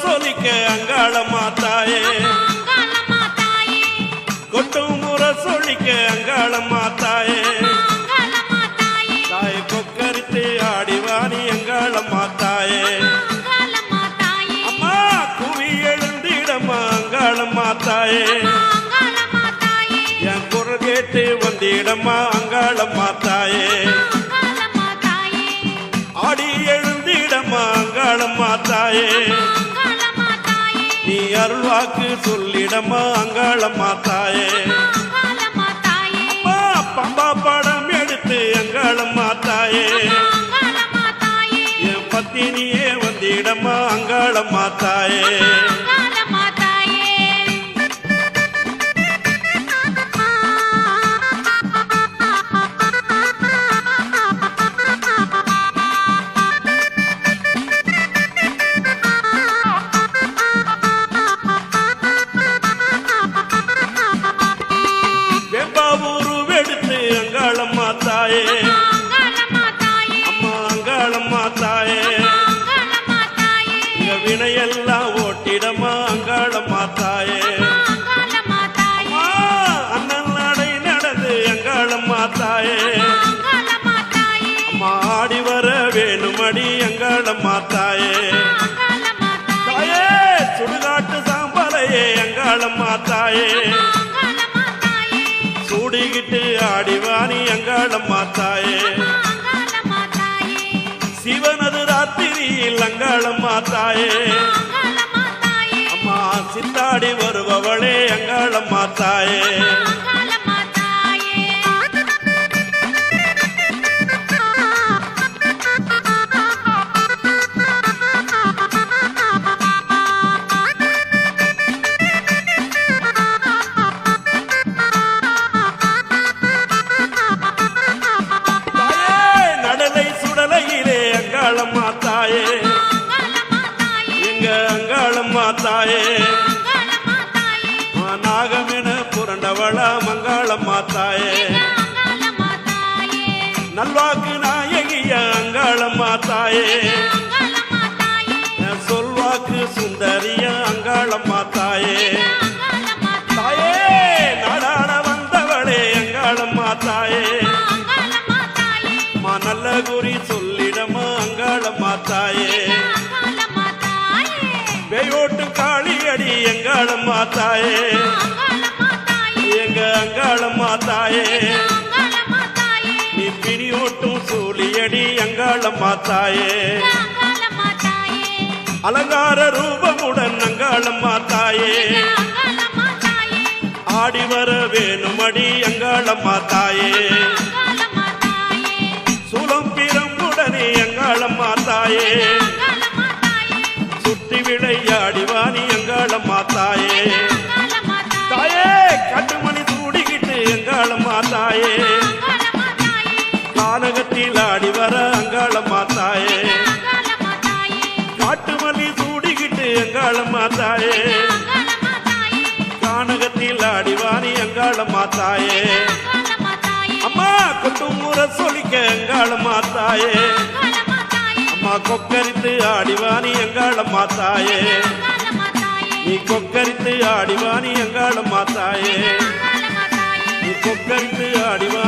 முரசொலிக்க அங்காளம்மா தாயே கொட்டும் முரசொலிக்க அங்காளம்மா தாயே தாயை கொக்கரித்து ஆடிவாணி அங்காளம்மா தாயே அம்மா குவி எழுந்திடம்மா அங்காளம்மா தாயே என் குரல் கேட்டு வந்திடம்மா அங்காளம்மா தாயே ஆடி எழுந்திடம்மா அங்காளம்மா தாயே நீ அருள்வாக்கு சொல்லிடம்மா அங்காளம்மா தாயே அம்மா பம்பா படம் எடுத்து அங்காளம்மா தாயே என் பத்தினியே வந்திடம்மா அங்காளம்மா தாயே அங்காளம்மா தாயே அம்மா அங்காளம்மா தாயே வினையெல்லாம் ஓட்டிடம்மா அங்காளம்மா தாயே அண்ணன் நடை நடந்து அங்காளம்மா தாயே அம்மா ஆடி வர வேணுமடி அங்காளம்மா தாயே தாயே சுடுகாட்டு சாம்பலையே அங்காளம்மா தாயே சூடிக்கிட்டு ஆடிவாணி அங்காளம்மா தாயே சிவனது ராத்திரியில் அங்காளம்மா தாயே அம்மா சித்தாடி வருபவளே அங்காளம்மா தாயே அங்காளம்மா தாயே எங்க அங்காளம்மா தாயே நாகமென புரண்டவளா மங்காளம்மா தாயே நல்வாக்கு நாயகிய அங்காளம்மா தாயே சொல்வாக்கு சுந்தரிய அங்காளம்மா தாயே தாயே நாடாட வந்தவளே அங்காளம்மா தாயே நல்ல குறி சொல்லிடமா அங்காளம்மா தாயே வெயோட்டு காளியடி எங்காளம்மா தாயே எங்க அங்காளம்மா தாயே நீ பிணியோட்டும் சூழியடி அங்காளம்மா தாயே அலங்கார ரூபமுடன் அங்காளம்மா தாயே ஆடி வர வேணுமடி அங்காளம்மா தாயே சூலம் பிரம்புடனே அங்காளம்மா தாயே சுற்றி விளையாடிவாணி அங்காளம்மா தாயே தாயே கட்டுமணி சூடிக்கிட்டு அங்காளம்மா தாயே கானகத்தில் ஆடி வர அங்காளம்மா தாயே காட்டுமணி சூடிக்கிட்டு அங்காளம்மா தாயே கானகத்தில் ஆடிவாணி அங்காளம்மா தாயே அம்மா கொட்டும் முரசொலிக்க அங்காளம்மா தாயே அம்மா கொக்கரித்து ஆடிவாணி அங்காளம்மா தாயே நீ கொக்கரித்து ஆடிவாணி அங்காளம்மா தாயே நீ கொக்கரித்து ஆடிவாணி